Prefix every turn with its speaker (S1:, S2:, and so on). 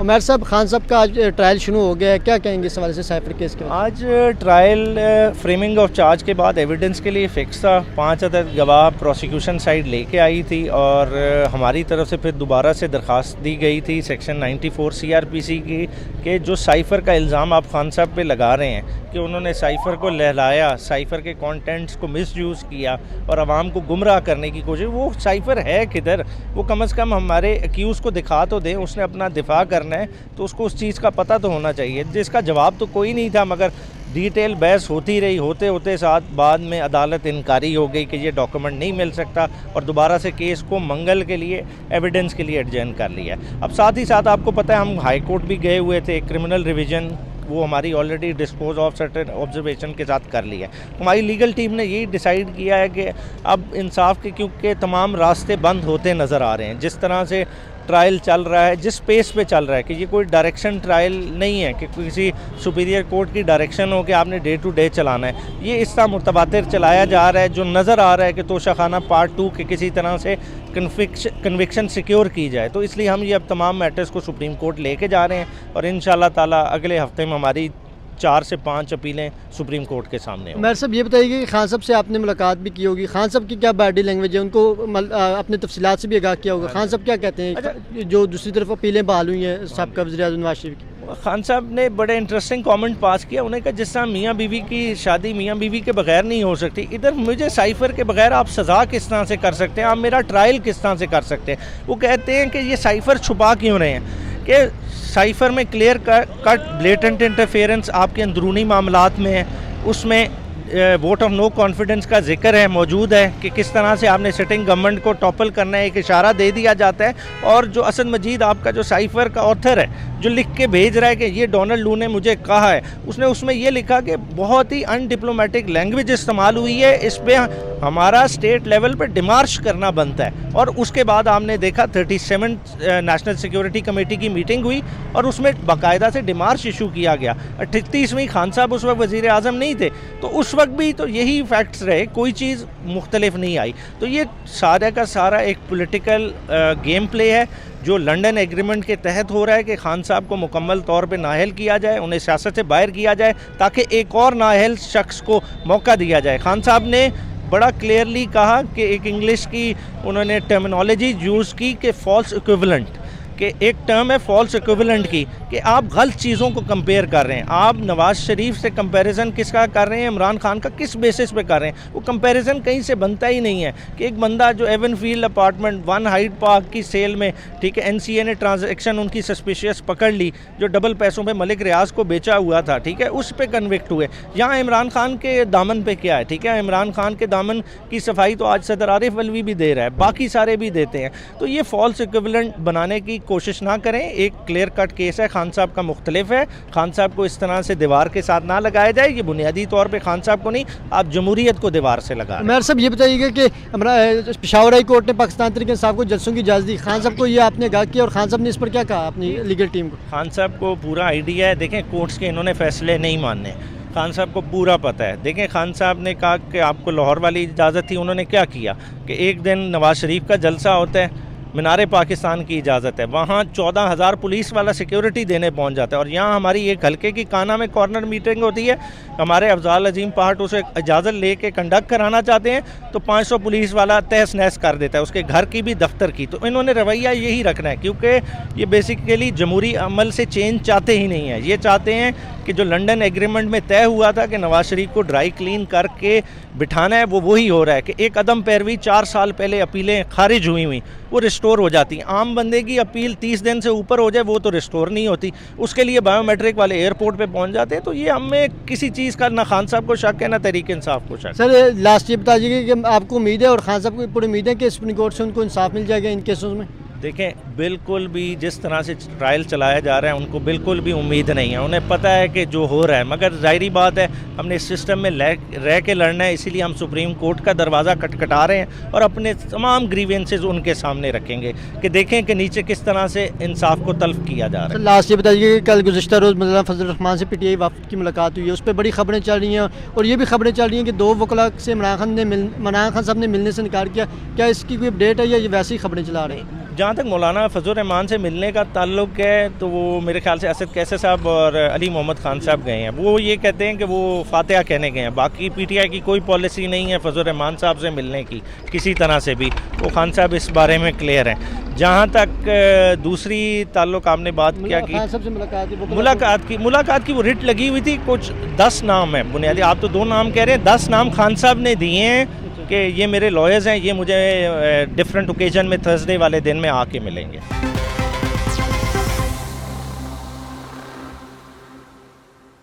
S1: عمیر صاحب، خان صاحب کا آج ٹرائل شروع ہو گیا ہے، کیا کہیں گے اس حوالے سے سائفر کیس کے؟
S2: آج ٹرائل فریمنگ آف چارج کے بعد ایویڈنس کے لیے فکس تھا. 5 عدد گواہ پروسیکیوشن سائڈ لے کے آئی تھی اور ہماری طرف سے پھر دوبارہ سے درخواست دی گئی تھی سیکشن 94 CRPC کی کہ جو سائفر کا الزام آپ خان صاحب پہ لگا رہے ہیں کہ انہوں نے سائفر کو لہلایا، سائفر کے کانٹینٹس کو مس یوز کیا اور عوام کو گمراہ کرنے کی کوشش. وہ سائفر ہے کدھر؟ وہ کم از کم ہمارے ایکیوز کو دکھا تو دیں. اس نے اپنا دفاع کرنا ہے تو اس کو اس چیز کا پتہ تو ہونا چاہیے، جس کا جواب تو کوئی نہیں تھا. مگر ڈیٹیل بحث ہوتی رہی، ہوتے ساتھ بعد میں عدالت انکاری ہو گئی کہ یہ ڈاکومنٹ نہیں مل سکتا اور دوبارہ سے کیس کو منگل کے لیے ایویڈنس کے لیے ایڈجرن کر لیا. اب ساتھ ہی ساتھ آپ کو پتہ ہے ہم ہائی کورٹ بھی گئے ہوئے تھے. کرمنل ریویژن وہ ہماری already dispose of certain observation کے ساتھ کر لی ہے. ہماری لیگل ٹیم نے یہی ڈیسائیڈ کیا ہے کہ اب انصاف کے کیونکہ تمام راستے بند ہوتے نظر آ رہے ہیں. جس طرح سے ٹرائل چل رہا ہے، جس پیس پہ چل رہا ہے کہ یہ کوئی ڈائریکشن ٹرائل نہیں ہے کہ کسی سپیریئر کورٹ کی ڈائریکشن ہو کہ آپ نے ڈے ٹو ڈے چلانا ہے. یہ اس طرح متواتر چلایا جا رہا ہے جو نظر آ رہا ہے کہ توشہ خانہ پارٹ 2 کے کسی طرح سے کنوکشن سیکیور کی جائے. تو اس لیے ہم یہ اب تمام میٹرز کو سپریم کورٹ لے کے جا رہے ہیں اور انشاءاللہ تعالی اگلے ہفتے میں ہماری 4 سے 5 اپیلیں سپریم کورٹ کے سامنے ہوں.
S1: عمیر صاحب یہ بتائیے کہ خان صاحب سے آپ نے ملاقات بھی کی ہوگی، خان صاحب کی کیا باڈی لینگویج ہے؟ ان کو اپنے تفصیلات سے بھی آگاہ کیا ہوگا. خان صاحب کیا کہتے ہیں جو دوسری طرف اپیلیں بحال ہوئی ہیں سابقہ وزیر اعظم نواز شریف کی؟
S2: خان صاحب نے بڑے انٹرسٹنگ کامنٹ پاس کیا. انہوں نے کہا جس طرح میاں بیوی کی شادی میاں بیوی کے بغیر نہیں ہو سکتی، ادھر مجھے سائفر کے بغیر آپ سزا کس طرح سے کر سکتے ہیں، آپ میرا ٹرائل کس طرح سے کر سکتے ہیں. وہ کہتے ہیں کہ یہ سائفر چھپا کیوں رہے ہیں، کہ سائفر میں کلیئر کٹ بلیٹنٹ انٹرفیئرنس آپ کے اندرونی معاملات میں ہے. اس میں ووٹ آف نو کانفیڈنس کا ذکر ہے، موجود ہے کہ کس طرح سے آپ نے سٹنگ گورنمنٹ کو ٹاپل کرنا ہے. ایک اشارہ دے دیا جاتا ہے اور جو اسد مجید آپ کا جو سائفر کا آتھر ہے جو لکھ کے بھیج رہا ہے کہ یہ ڈونلڈ لو نے مجھے کہا ہے، اس میں یہ لکھا کہ بہت ہی ان ڈپلومیٹک لینگویج استعمال ہوئی ہے. اس پہ ہمارا اسٹیٹ لیول پہ ڈیمارش کرنا بنتا ہے. اور اس کے بعد ہم نے دیکھا 37 نیشنل سیکیورٹی کمیٹی کی میٹنگ ہوئی اور اس میں باقاعدہ سے ڈیمارش ایشو کیا گیا. 38ویں خان صاحب اس وقت وزیر اعظم نہیں تھے تو اس وقت بھی تو یہی فیکٹس رہے، کوئی چیز مختلف نہیں آئی. تو یہ سارا کا سارا ایک پولیٹیکل گیم پلے ہے جو لنڈن ایگریمنٹ کے تحت ہو رہا ہے کہ خان صاحب کو مکمل طور پہ نااہل کیا جائے، انہیں سیاست سے باہر کیا جائے تاکہ ایک اور نااہل شخص کو موقع دیا جائے. خان صاحب نے بڑا کلیئرلی کہا کہ ایک انگلش کی انہوں نے ٹرمینالوجی یوز کی کہ فالس ایکویولنٹ، کہ ایک ٹرم ہے فالس ایکویولنٹ کی، کہ آپ غلط چیزوں کو کمپیئر کر رہے ہیں. آپ نواز شریف سے کمپیریزن کس کا کر رہے ہیں، عمران خان کا کس بیسس پہ کر رہے ہیں؟ وہ کمپیریزن کہیں سے بنتا ہی نہیں ہے. کہ ایک بندہ جو even field apartment 1 Hyde park کی سیل میں، ٹھیک ہے، NCA نے ٹرانزیکشن ان کی سسپیشیس پکڑ لی جو ڈبل پیسوں پہ ملک ریاض کو بیچا ہوا تھا، ٹھیک ہے، اس پہ کنوکٹ ہوئے. یہاں عمران خان کے دامن پہ کیا ہے، ٹھیک ہے، عمران خان کے دامن کی صفائی تو آج صدر عارف علوی بھی دے رہا ہے، باقی سارے بھی دیتے ہیں. تو یہ فالس ایکویولنٹ بنانے کی کوشش نہ کریں. ایک کلیئر کٹ کیس ہے، خان صاحب کا مختلف ہے. خان صاحب کو اس طرح سے دیوار کے ساتھ نہ لگایا جائے. یہ بنیادی طور پہ خان صاحب کو نہیں، آپ جمہوریت کو دیوار سے لگا.
S1: عمیر صاحب یہ بتائیے گا کہ پشاور ہائی کورٹ نے پاکستان تحریک انصاف کو جلسوں کی اجازت دی، خان صاحب کو یہ آپ نے آگاہ کیا اور خان صاحب نے اس پر کیا کہا اپنی لیگل ٹیم کو؟
S2: خان صاحب کو پورا آئیڈیا ہے. دیکھیں کورٹس کے انہوں نے فیصلے نہیں ماننے، خان صاحب کو پورا پتہ ہے. دیکھیں خان صاحب نے کہا کہ آپ کو لاہور والی اجازت تھی، انہوں نے کیا کیا کہ ایک دن نواز شریف کا جلسہ ہوتا ہے، مینار پاکستان کی اجازت ہے، وہاں 14,000 پولیس والا سیکیورٹی دینے پہنچ جاتا ہے. اور یہاں ہماری ایک ہلکے کی کانا میں کارنر میٹنگ ہوتی ہے، ہمارے افضال عظیم پہاٹ اسے اجازت لے کے کنڈکٹ کرانا چاہتے ہیں تو 500 پولیس والا تہس نہس کر دیتا ہے اس کے گھر کی بھی دفتر کی. تو انہوں نے رویہ یہی رکھنا ہے کیونکہ یہ بیسیکلی جمہوری عمل سے چینج چاہتے ہی نہیں ہیں. یہ چاہتے ہیں کہ جو لنڈن ایگریمنٹ میں طے ہوا تھا کہ نواز شریف کو ڈرائی کلین کر کے بٹھانا ہے وہ وہی ہو رہا ہے. کہ ایک عدم پیروی 4 سال پہلے اپیلیں خارج ہوئی وہ ریسٹور ہو جاتی ہیں. عام بندے کی اپیل 30 دن سے اوپر ہو جائے وہ تو ریسٹور نہیں ہوتی، اس کے لیے بایو میٹرک والے ایئرپورٹ پہ پہنچ جاتے ہیں. تو یہ ہمیں کسی چیز کا نہ خان صاحب کو شک ہے نہ تحریک انصاف کو شک.
S1: سر لاسٹ یہ بتا دیجیے کہ آپ کو امید ہے اور خان صاحب کو پوری امید ہے کہ سپریم کورٹ سے ان کو انصاف مل جائے گا ان کیسوں میں؟
S2: دیکھیں بالکل بھی جس طرح سے ٹرائل چلایا جا رہا ہے ان کو بالکل بھی امید نہیں ہے. انہیں پتہ ہے کہ جو ہو رہا ہے، مگر ظاہری بات ہے ہم نے اس سسٹم میں رہ کے لڑنا ہے. اسی لیے ہم سپریم کورٹ کا دروازہ کٹکھٹا رہے ہیں اور اپنے تمام گریوینسز ان کے سامنے رکھیں گے کہ دیکھیں کہ نیچے کس طرح سے انصاف کو تلف کیا جا رہا ہے.
S1: لاسٹ یہ بتائیے کہ کل گزشتہ روز مولانا فضل الرحمان سے PTI وفد کی ملاقات ہوئی ہے، اس پہ بڑی خبریں چل رہی ہیں اور یہ بھی خبریں چل رہی ہیں کہ 2 وکلاء سے عمران خان صاحب نے ملنے سے انکار کیا. کیا اس کی کوئی اپڈیٹ ہے یا یہ ویسے ہی خبریں چلا رہے ہیں؟
S2: جہاں تک مولانا فضل الرحمان سے ملنے کا تعلق ہے تو وہ میرے خیال سے اسد کیسر صاحب اور علی محمد خان صاحب گئے ہیں. وہ یہ کہتے ہیں کہ وہ فاتحہ کہنے گئے ہیں. باقی پی ٹی آئی کی کوئی پالیسی نہیں ہے فضل الرحمان صاحب سے ملنے کی کسی طرح سے بھی. وہ خان صاحب اس بارے میں کلیئر ہیں. جہاں تک دوسری تعلق آپ نے بات کیا کہ
S1: خان صاحب سے
S2: ملاقات کی وہ رٹ لگی ہوئی تھی. کچھ 10 نام ہیں بنیادی. آپ تو 2 نام کہہ رہے ہیں, 10 نام خان صاحب نے دیے ہیں کہ یہ میرے لائرز ہیں, یہ مجھے ڈفرینٹ اوکیزن میں تھرسڈے والے دن میں آ کے ملیں گے.